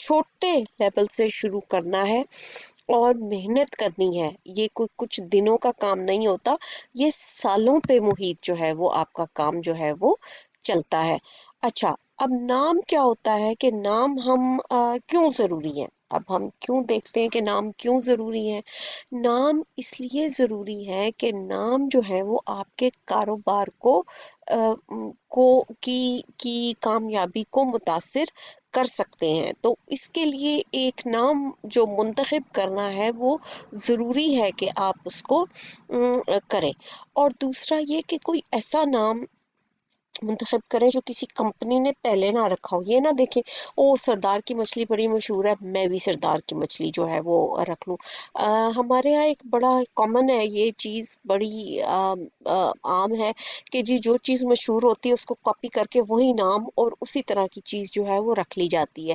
چھوٹے لیول سے شروع کرنا ہے اور محنت کرنی ہے. یہ کوئی کچھ دنوں کا کام نہیں ہوتا، یہ سالوں پہ محیط جو ہے وہ آپ کا کام جو ہے وہ چلتا ہے. اچھا، اب نام کیا ہوتا ہے کہ نام ہم کیوں ضروری ہیں؟ اب ہم کیوں دیکھتے ہیں کہ نام کیوں ضروری ہے. نام اس لیے ضروری ہے کہ نام جو ہے وہ آپ کے کاروبار کی کامیابی کو متاثر کر سکتے ہیں. تو اس کے لیے ایک نام جو منتخب کرنا ہے وہ ضروری ہے کہ آپ اس کو کریں. اور دوسرا یہ کہ کوئی ایسا نام منتخب کریں جو کسی کمپنی نے پہلے نہ رکھا ہو. یہ نہ دیکھیں او سردار کی مچھلی بڑی مشہور ہے، میں بھی سردار کی مچھلی جو ہے وہ رکھ لوں. ہمارے یہاں ایک بڑا کامن ہے یہ چیز، بڑی عام ہے کہ جی جو چیز مشہور ہوتی ہے اس کو کاپی کر کے وہی نام اور اسی طرح کی چیز جو ہے وہ رکھ لی جاتی ہے.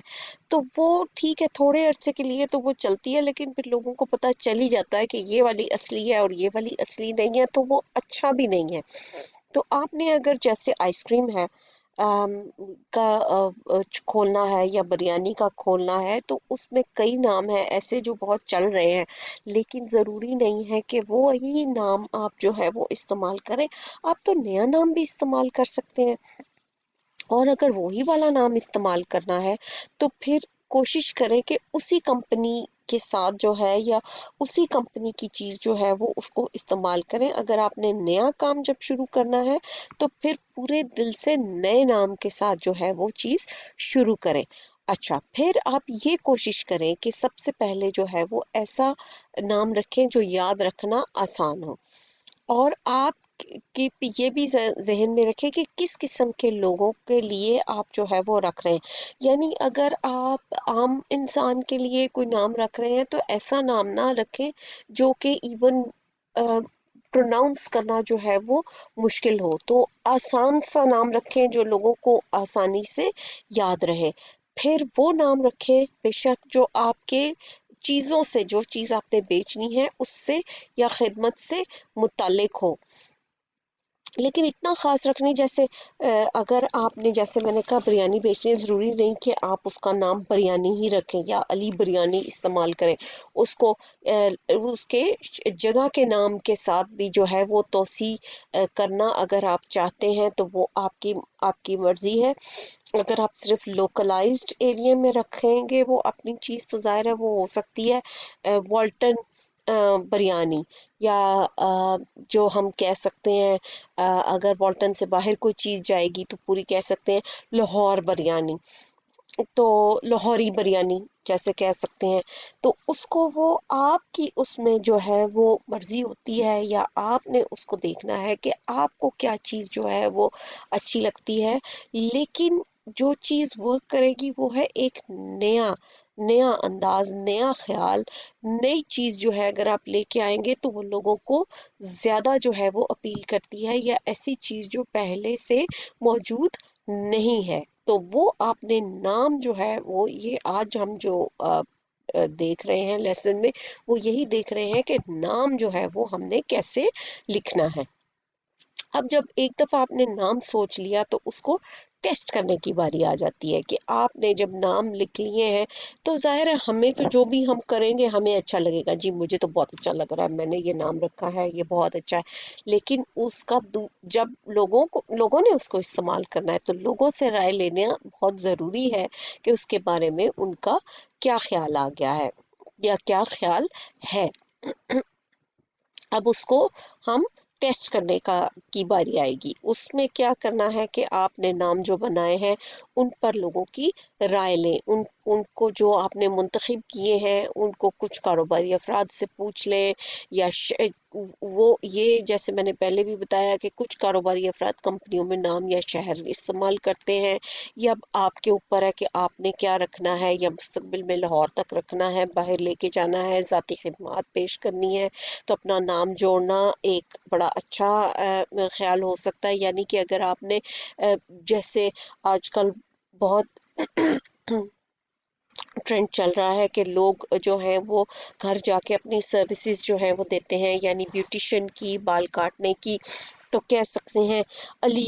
تو وہ ٹھیک ہے تھوڑے عرصے کے لیے تو وہ چلتی ہے، لیکن پھر لوگوں کو پتہ چل ہی جاتا ہے کہ یہ والی اصلی ہے اور یہ والی اصلی نہیں ہے، تو وہ اچھا بھی نہیں ہے. تو آپ نے اگر جیسے آئس کریم ہے کا کھولنا ہے یا بریانی کا کھولنا ہے، تو اس میں کئی نام ہیں ایسے جو بہت چل رہے ہیں، لیکن ضروری نہیں ہے کہ وہی نام آپ جو ہے وہ استعمال کریں. آپ تو نیا نام بھی استعمال کر سکتے ہیں، اور اگر وہی والا نام استعمال کرنا ہے تو پھر کوشش کریں کہ اسی کمپنی کے ساتھ جو ہے یا اسی کمپنی کی چیز جو ہے وہ اس کو استعمال کریں. اگر آپ نے نیا کام جب شروع کرنا ہے تو پھر پورے دل سے نئے نام کے ساتھ جو ہے وہ چیز شروع کریں. اچھا، پھر آپ یہ کوشش کریں کہ سب سے پہلے جو ہے وہ ایسا نام رکھیں جو یاد رکھنا آسان ہو، اور آپ کی یہ بھی ذہن میں رکھیں کہ کس قسم کے لوگوں کے لیے آپ جو ہے وہ رکھ رہے ہیں. یعنی اگر آپ عام انسان کے لیے کوئی نام رکھ رہے ہیں تو ایسا نام نہ رکھیں جو کہ ایون پروناؤنس کرنا جو ہے وہ مشکل ہو. تو آسان سا نام رکھیں جو لوگوں کو آسانی سے یاد رہے. پھر وہ نام رکھیں بے شک جو آپ کے چیزوں سے، جو چیز آپ نے بیچنی ہے اس سے یا خدمت سے متعلق ہو، لیکن اتنا خاص رکھنی جیسے اگر آپ نے، جیسے میں نے کہا بریانی بیچنی ہے، ضروری نہیں کہ آپ اس کا نام بریانی ہی رکھیں یا علی بریانی استعمال کریں. اس کو اس کے جگہ کے نام کے ساتھ بھی جو ہے وہ توسیع کرنا اگر آپ چاہتے ہیں تو وہ آپ کی مرضی ہے. اگر آپ صرف لوکلائزڈ ایریا میں رکھیں گے وہ اپنی چیز تو ظاہر ہے وہ ہو سکتی ہے والٹن بریانی، یا جو ہم کہہ سکتے ہیں اگر والٹن سے باہر کوئی چیز جائے گی تو پوری کہہ سکتے ہیں لاہور بریانی، تو لاہوری بریانی جیسے کہہ سکتے ہیں. تو اس کو وہ آپ کی اس میں جو ہے وہ مرضی ہوتی ہے، یا آپ نے اس کو دیکھنا ہے کہ آپ کو کیا چیز جو ہے وہ اچھی لگتی ہے. لیکن جو چیز ورک کرے گی وہ ہے ایک نیا انداز، نیا خیال، نئی چیز جو ہے اگر آپ لے کے آئیں گے تو وہ لوگوں کو زیادہ جو ہے وہ اپیل کرتی ہے، یا ایسی چیز جو پہلے سے موجود نہیں ہے. تو وہ آپ نے نام جو ہے وہ یہ آج ہم جو دیکھ رہے ہیں لیسن میں، وہ یہی دیکھ رہے ہیں کہ نام جو ہے وہ ہم نے کیسے لکھنا ہے. اب جب ایک دفعہ آپ نے نام سوچ لیا تو اس کو ٹیسٹ کرنے کی باری آ جاتی ہے کہ آپ نے جب نام لکھ لیے ہیں تو ظاہر ہے ہمیں تو جو بھی ہم کریں گے ہمیں اچھا لگے گا، جی مجھے تو بہت اچھا لگ رہا ہے، میں نے یہ نام رکھا ہے، یہ بہت اچھا ہے. لیکن اس کا جب لوگوں نے اس کو استعمال کرنا ہے تو لوگوں سے رائے لینا بہت ضروری ہے کہ اس کے بارے میں ان کا کیا خیال آ گیا ہے یا کیا خیال ہے. اب اس کو ہم ٹیسٹ کرنے کی باری آئے گی. اس میں کیا کرنا ہے کہ آپ نے نام جو بنائے ہیں ان پر لوگوں کی رائے لیں، ان کو جو آپ نے منتخب کیے ہیں ان کو کچھ کاروباری افراد سے پوچھ لیں، یا وہ یہ جیسے میں نے پہلے بھی بتایا کہ کچھ کاروباری افراد کمپنیوں میں نام یا شہر استعمال کرتے ہیں. یا آپ کے اوپر ہے کہ آپ نے کیا رکھنا ہے، یا مستقبل میں لاہور تک رکھنا ہے، باہر لے کے جانا ہے، ذاتی خدمات پیش کرنی ہے تو اپنا نام جوڑنا ایک بڑا اچھا خیال ہو سکتا ہے. یعنی کہ اگر آپ نے جیسے آج کل بہت ٹرینڈ چل رہا ہے کہ لوگ جو ہیں وہ گھر جا کے اپنی سروسز جو ہیں وہ دیتے ہیں، یعنی بیوٹیشین کی، بال کاٹنے کی، تو کہہ سکتے ہیں علی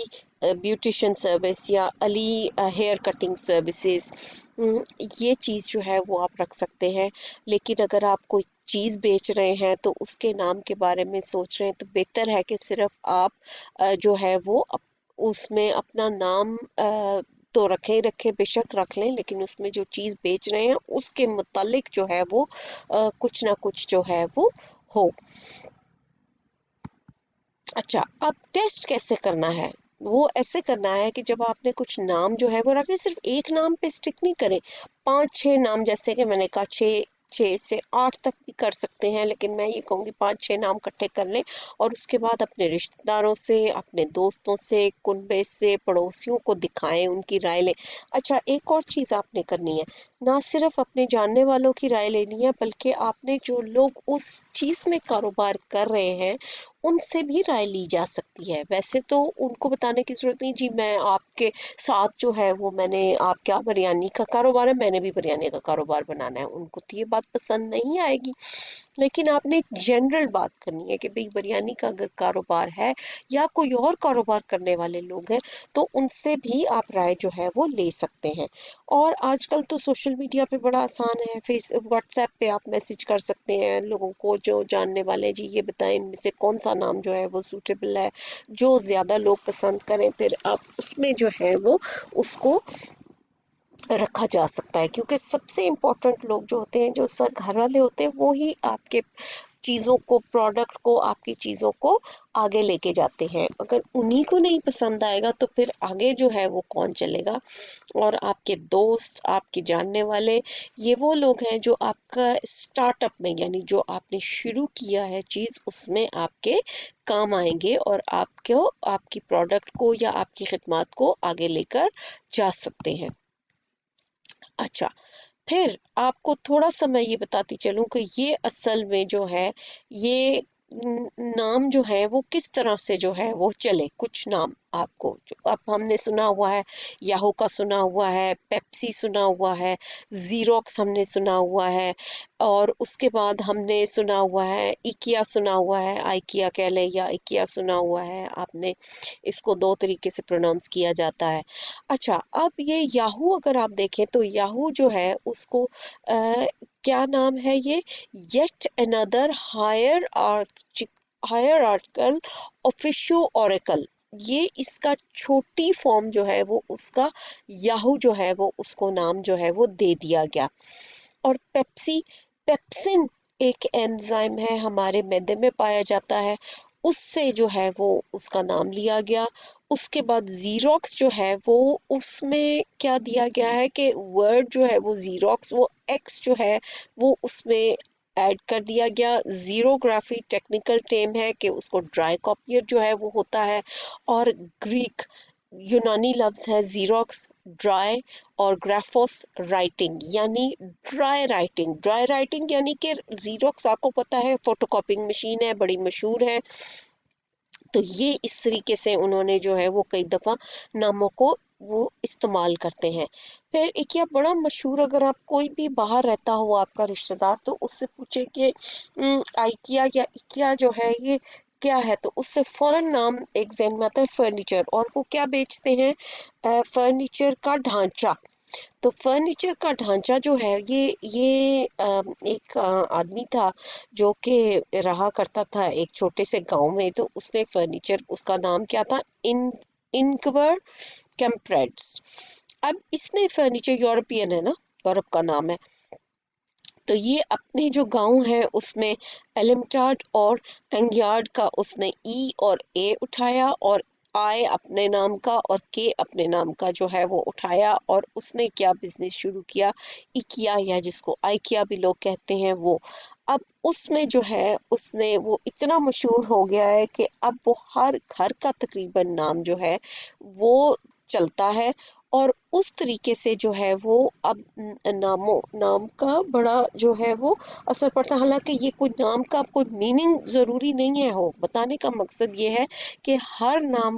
بیوٹیشین سروس یا علی ہیئر کٹنگ سروسز، یہ چیز جو ہے وہ آپ رکھ سکتے ہیں۔ لیکن اگر آپ کوئی چیز بیچ رہے ہیں تو اس کے نام کے بارے میں سوچ رہے ہیں تو بہتر ہے کہ صرف آپ جو ہے وہ اس میں اپنا نام تو رکھے ہی رکھے، بے شک رکھ لیں، لیکن اس میں جو چیز بیچ رہے ہیں اس کے متعلق جو ہے وہ کچھ نہ کچھ جو ہے وہ ہو۔ اچھا، اب ٹیسٹ کیسے کرنا ہے؟ وہ ایسے کرنا ہے کہ جب آپ نے کچھ نام جو ہے وہ رکھے، صرف ایک نام پہ اسٹک نہیں کریں، 5-6 نام، جیسے کہ میں نے کہا 6 سے 8 تک بھی کر سکتے ہیں، لیکن میں یہ کہوں گی 5-6 نام اکٹھے کر لیں، اور اس کے بعد اپنے رشتہ داروں سے، اپنے دوستوں سے، کنبے سے، پڑوسیوں کو دکھائیں، ان کی رائے لیں۔ اچھا، ایک اور چیز آپ نے کرنی ہے، نہ صرف اپنے جاننے والوں کی رائے لینی ہے، بلکہ آپ نے جو لوگ اس چیز میں کاروبار کر رہے ہیں ان سے بھی رائے لی جا سکتی ہے۔ ویسے تو ان کو بتانے کی ضرورت نہیں، جی میں آپ کے ساتھ جو ہے وہ میں نے، آپ کیا بریانی کا کاروبار ہے، میں نے بھی بریانی کا کاروبار بنانا ہے، ان کو تو یہ بات پسند نہیں آئے گی۔ لیکن آپ نے جنرل بات کرنی ہے کہ بھئی بریانی کا اگر کاروبار ہے یا کوئی اور کاروبار کرنے والے لوگ ہیں تو ان سے بھی آپ رائے جو ہے وہ لے سکتے ہیں۔ اور آج کل تو سوشل میڈیا پہ بڑا آسان ہے، واٹس ایپ پہ آپ میسج کر سکتے ہیں لوگوں کو جو جاننے والے، جی یہ بتائیں ان میں سے کون سا نام جو ہے وہ سوٹیبل ہے، جو زیادہ لوگ پسند کریں، پھر آپ اس میں جو ہے وہ اس کو رکھا جا سکتا ہے، کیونکہ سب سے امپورٹنٹ لوگ جو ہوتے ہیں، جو سر گھر والے ہوتے ہیں، وہی آپ کے چیزوں کو، پروڈکٹ کو، آپ کی چیزوں کو آگے لے کے جاتے ہیں۔ اگر انہی کو نہیں پسند آئے گا تو پھر آگے جو ہے وہ کون چلے گا؟ اور آپ کے دوست، آپ کے جاننے والے، یہ وہ لوگ ہیں جو آپ کا اسٹارٹ اپ میں، یعنی جو آپ نے شروع کیا ہے چیز، اس میں آپ کے کام آئیں گے اور آپ کو، آپ کی پروڈکٹ کو یا آپ کی خدمات کو آگے لے کر جا سکتے ہیں۔ اچھا، پھر آپ کو تھوڑا سا میں یہ بتاتی چلوں کہ یہ اصل میں جو ہے یہ نام جو ہے وہ کس طرح سے جو ہے وہ چلے۔ کچھ نام آپ کو اب ہم نے سنا ہوا ہے، یاہو کا سنا ہوا ہے، پیپسی سنا ہوا ہے، زیروکس ہم نے سنا ہوا ہے، اور اس کے بعد ہم نے سنا ہوا ہے ایکیا، سنا ہوا ہے آئیکیا کہہ لیں یا ایکیا سنا ہوا ہے آپ نے، اس کو 2 طریقے سے پروناؤنس کیا جاتا ہے۔ اچھا، اب یہ یاہو اگر آپ دیکھیں تو یاہو جو ہے اس کو کیا نام ہے یہ؟ یٹ اندر ہائر آرٹیکل آفیشو اوریکل، یہ اس کا چھوٹی فارم جو ہے وہ اس کا یاہو جو ہے وہ اس کو نام جو ہے وہ دے دیا گیا۔ اور پیپسن ایک انزائم ہے، ہمارے معدے میں پایا جاتا ہے، اس سے جو ہے وہ اس کا نام لیا گیا۔ اس کے بعد زیروکس جو ہے وہ اس میں کیا دیا گیا ہے کہ ورڈ جو ہے وہ زیروکس، وہ ایکس جو ہے وہ اس میں ایڈ کر دیا گیا۔ زیروگرافی ٹیکنیکل ٹیم ہے کہ اس کو ڈرائی کاپیئر جو ہے وہ ہوتا ہے، اور گریک یونانی لفظ ہے زیروکس، ڈرائی، اور گرافوس رائٹنگ، یعنی ڈرائی رائٹنگ یعنی کہ زیروکس آپ کو پتا ہے فوٹو کاپنگ مشین ہے، بڑی مشہور ہے، تو یہ اس طریقے سے انہوں نے جو ہے وہ کئی دفعہ ناموں کو وہ استعمال کرتے ہیں۔ پھر ایک بڑا مشہور، اگر آپ کوئی بھی باہر رہتا ہو آپ کا رشتہ دار تو اس سے پوچھے کہ آئیکیا یا ایکیا جو ہے یہ کیا ہے، تو اس سے فوراً نام ایک ذہن میں آتا ہے فرنیچر، اور وہ کیا بیچتے ہیں؟ فرنیچر کا ڈھانچہ۔ تو فرنیچر کا ڈھانچہ جو ہے یہ ایک آدمی تھا جو کہ رہا کرتا تھا ایک چھوٹے سے گاؤں میں، تو اس نے فرنیچر، اس کا نام کیا تھا؟ انکور کیمپریڈس۔ اب اس نے فرنیچر، یورپین ہے نا، یورپ کا نام ہے، تو یہ اپنے جو گاؤں ہے اس میں ایلمٹارڈ اور اینگیارڈ کا اس نے ای اور اے اٹھایا، اور آئے اپنے نام کا اور کے اپنے نام کا جو ہے وہ اٹھایا، اور اس نے کیا بزنس شروع کیا؟ ایکیا، یا جس کو آئیکیا بھی لوگ کہتے ہیں وہ۔ اب اس میں جو ہے اس نے وہ اتنا مشہور ہو گیا ہے کہ اب وہ ہر گھر کا تقریباً نام جو ہے وہ چلتا ہے، اور اس طریقے سے جو ہے وہ اب نام کا بڑا جو ہے وہ اثر پڑتا ہے۔ حالانکہ یہ کوئی نام کا کوئی میننگ ضروری نہیں ہے، ہو بتانے کا مقصد یہ ہے کہ ہر نام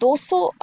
200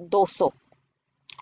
200।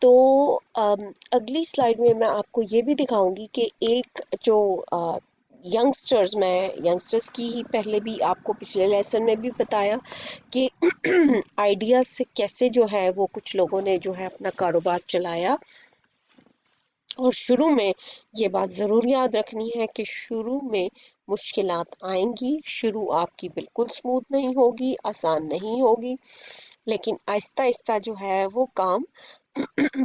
تو اگلی سلائیڈ میں آپ کو یہ بھی دکھاؤں گی کہ ایک جو یگسٹرز کی ہی پہلے بھی آپ کو پچھلے لیسن میں بھی بتایا کہ آئیڈیاز سے کیسے جو ہے وہ کچھ لوگوں نے جو ہے اپنا کاروبار چلایا. اور شروع میں یہ بات ضرور یاد رکھنی ہے کہ شروع میں مشکلات آئیں گی، شروع آپ کی بالکل سموتھ نہیں ہوگی، آسان نہیں ہوگی، لیکن آہستہ آہستہ جو ہے وہ کام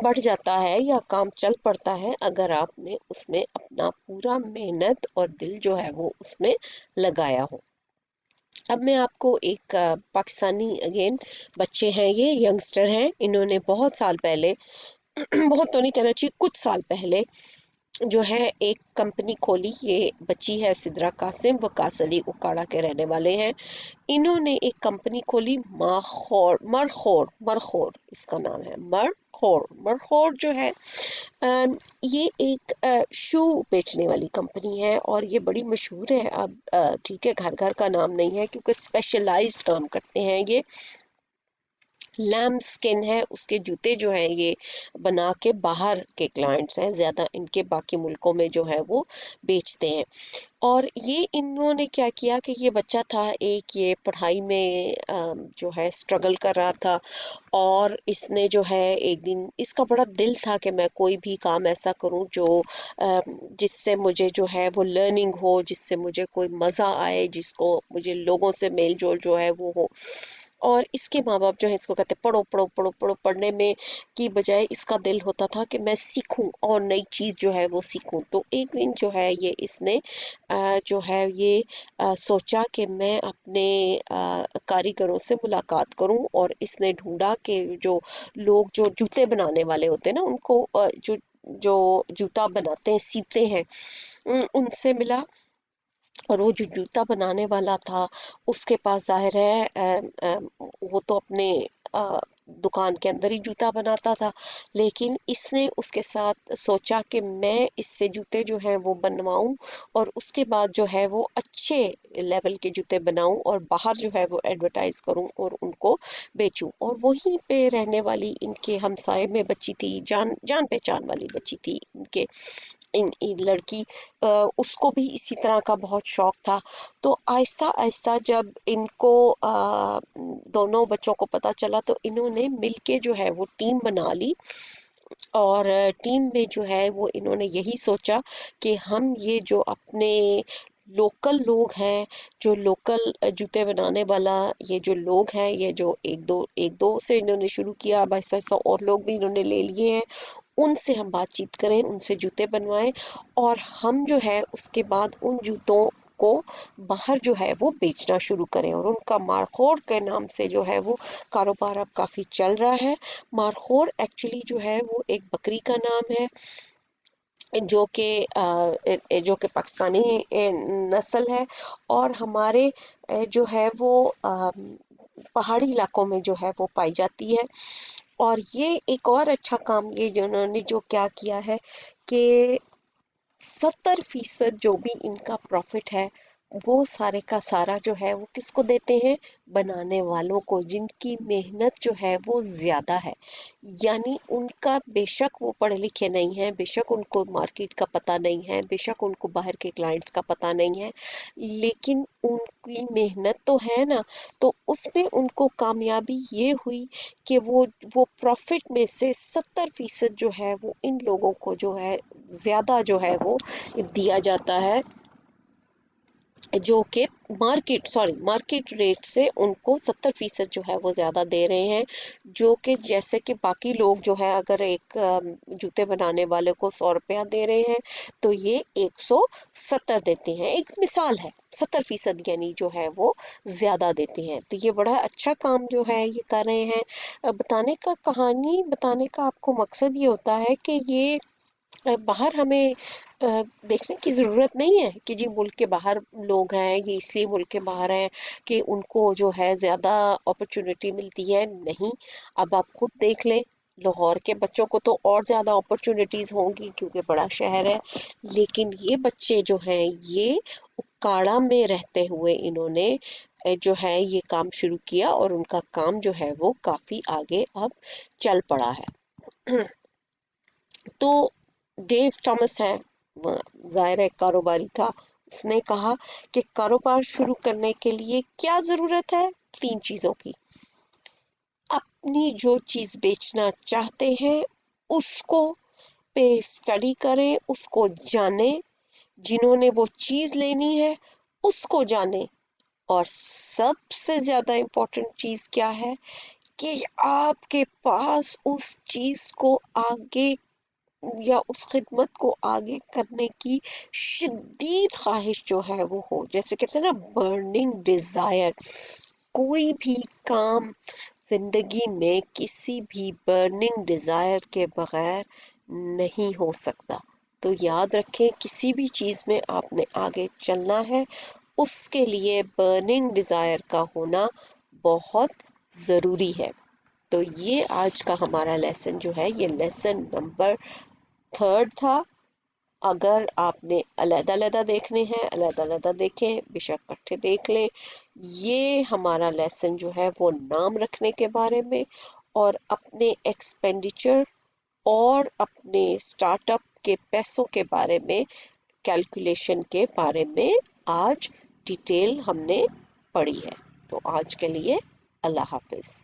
بڑھ جاتا ہے یا کام چل پڑتا ہے اگر آپ نے اس میں اپنا پورا محنت اور دل جو ہے وہ اس میں لگایا ہو. اب میں آپ کو ایک پاکستانی اگین بچے ہیں، یہ ینگسٹر ہیں، انہوں نے بہت سال پہلے بہت تو نہیں کہنا چاہیے، کچھ سال پہلے جو ہے ایک کمپنی کھولی. یہ بچی ہے سدرا قاسم، وہ کاسلی اکاڑا کے رہنے والے ہیں. انہوں نے ایک کمپنی کھولی مرخور اس کا نام ہے، مرخور جو ہے یہ ایک شو بیچنے والی کمپنی ہے اور یہ بڑی مشہور ہے. اب ٹھیک ہے، گھر گھر کا نام نہیں ہے کیونکہ اسپیشلائزڈ کام کرتے ہیں. یہ لیم سکن ہے، اس کے جوتے جو ہیں یہ بنا کے باہر کے کلائنٹس ہیں، زیادہ ان کے باقی ملکوں میں جو ہے وہ بیچتے ہیں. اور یہ انہوں نے کیا کیا کہ یہ بچہ تھا ایک، یہ پڑھائی میں جو ہے اسٹرگل کر رہا تھا، اور اس نے جو ہے ایک دن اس کا بڑا دل تھا کہ میں کوئی بھی کام ایسا کروں جو جس سے مجھے جو ہے وہ لرننگ ہو، جس سے مجھے کوئی مزہ آئے، جس کو مجھے لوگوں سے میل جول جو ہے وہ ہو. اور اس کے ماں باپ جو ہے اس کو کہتے پڑھو پڑھو پڑھو پڑھو، پڑھنے میں کی بجائے اس کا دل ہوتا تھا کہ میں سیکھوں اور نئی چیز جو ہے وہ سیکھوں. تو ایک دن جو ہے یہ اس نے جو ہے یہ سوچا کہ میں اپنے کاریگروں سے ملاقات کروں، اور اس نے ڈھونڈا کہ جو لوگ جو جوتے بنانے والے ہوتے ہیں نا، ان کو جو جوتا بناتے ہیں، سیتے ہیں، ان سے ملا. اور وہ جو جوتا بنانے والا تھا اس کے پاس ظاہر ہے وہ تو اپنے دکان کے اندر ہی جوتا بناتا تھا، لیکن اس نے اس کے ساتھ سوچا کہ میں اس سے جوتے جو ہیں وہ بنواؤں، اور اس کے بعد جو ہے وہ اچھے لیول کے جوتے بناؤں اور باہر جو ہے وہ ایڈورٹائز کروں اور ان کو بیچوں. اور وہیں پہ رہنے والی ان کے ہمسائے میں بچی تھی، جان پہچان والی بچی تھی ان کے، لڑکی، اس کو بھی اسی طرح کا بہت شوق تھا. تو آہستہ آہستہ جب ان کو دونوں بچوں کو پتہ چلا تو انہوں نے مل کے جو ہے وہ ٹیم بنا لی، اور ٹیم میں جو ہے وہ انہوں نے یہی سوچا کہ ہم یہ جو اپنے لوکل لوگ ہیں، جو لوکل جوتے بنانے والا یہ جو لوگ ہیں، یہ جو ایک دو سے انہوں نے شروع کیا، اب آہستہ آہستہ اور لوگ بھی انہوں نے لے لیے ہیں، ان سے ہم بات چیت کریں، ان سے جوتے بنوائیں، اور ہم جو ہے اس کے بعد ان جوتوں کو باہر جو ہے وہ بیچنا شروع کریں. اور ان کا مارخور کے نام سے جو ہے وہ کاروبار اب کافی چل رہا ہے. مارخور ایکچولی جو ہے وہ ایک بکری کا نام ہے جو کہ پاکستانی نسل ہے، اور ہمارے جو ہے وہ پہاڑی علاقوں میں جو ہے وہ پائی جاتی ہے. اور یہ ایک اور اچھا کام یہ جنہوں نے جو کیا کیا ہے کہ 70% جو بھی ان کا پروفٹ ہے وہ سارے کا سارا جو ہے وہ کس کو دیتے ہیں؟ بنانے والوں کو، جن کی محنت جو ہے وہ زیادہ ہے. یعنی ان کا بے شک وہ پڑھے لکھے نہیں ہیں، بے شک ان کو مارکیٹ کا پتہ نہیں ہے، بے شک ان کو باہر کے کلائنٹس کا پتہ نہیں ہے، لیکن ان کی محنت تو ہے نا. تو اس میں ان کو کامیابی یہ ہوئی کہ وہ پروفٹ میں سے 70% جو ہے وہ ان لوگوں کو جو ہے زیادہ جو ہے وہ دیا جاتا ہے، جو کہ مارکیٹ ریٹ سے ان کو 70% جو ہے وہ زیادہ دے رہے ہیں. جو کہ جیسے کہ باقی لوگ جو ہے اگر ایک جوتے بنانے والے کو 100 روپیہ دے رہے ہیں تو یہ 170 دیتے ہیں. ایک مثال ہے، 70% یعنی جو ہے وہ زیادہ دیتے ہیں. تو یہ بڑا اچھا کام جو ہے یہ کر رہے ہیں. کہانی بتانے کا آپ کو مقصد یہ ہوتا ہے کہ یہ باہر ہمیں دیکھنے کی ضرورت نہیں ہے کہ جی ملک کے باہر لوگ ہیں، یہ اس لیے ملک کے باہر ہیں کہ ان کو جو ہے زیادہ اپرچونٹی ملتی ہے. نہیں، اب آپ خود دیکھ لیں، لاہور کے بچوں کو تو اور زیادہ اپرچونٹیز ہوں گی کیونکہ بڑا شہر ہے، لیکن یہ بچے جو ہیں یہ اکاڑا میں رہتے ہوئے انہوں نے جو ہے یہ کام شروع کیا، اور ان کا کام جو ہے وہ کافی آگے اب چل پڑا ہے. تو ڈیو ٹامس ہے، ظاہر ہے کاروباری تھا، اس نے کہا کہ کاروبار شروع کرنے کے لیے کیا ضرورت ہے؟ 3 چیزوں کی۔ اپنی جو چیز بیچنا چاہتے ہیں اس کو پہ اسٹڈی کریں، اس کو جانیں، جنہوں نے وہ چیز لینی ہے اس کو جانیں، اور سب سے زیادہ امپورٹنٹ چیز کیا ہے کہ آپ کے پاس اس چیز کو آگے یا اس خدمت کو آگے کرنے کی شدید خواہش جو ہے وہ ہو، جیسے کہتے ہیں نا برننگ ڈیزائر۔ کوئی بھی کام زندگی میں کسی بھی برننگ ڈیزائر کے بغیر نہیں ہو سکتا۔ تو یاد رکھیں کسی بھی چیز میں آپ نے آگے چلنا ہے اس کے لیے برننگ ڈیزائر کا ہونا بہت ضروری ہے۔ تو یہ آج کا ہمارا لیسن جو ہے یہ لیسن نمبر 3 تھا۔ اگر آپ نے علیحدہ علیحدہ دیکھنے ہیں علیحدہ علیحدہ دیکھیں، بے شک اکٹھے دیکھ لیں۔ یہ ہمارا لیسن جو ہے وہ نام رکھنے کے بارے میں اور اپنے ایکسپینڈیچر اور اپنے سٹارٹ اپ کے پیسوں کے بارے میں، کیلکولیشن کے بارے میں آج ڈیٹیل ہم نے پڑھی ہے۔ تو آج کے لیے اللہ حافظ۔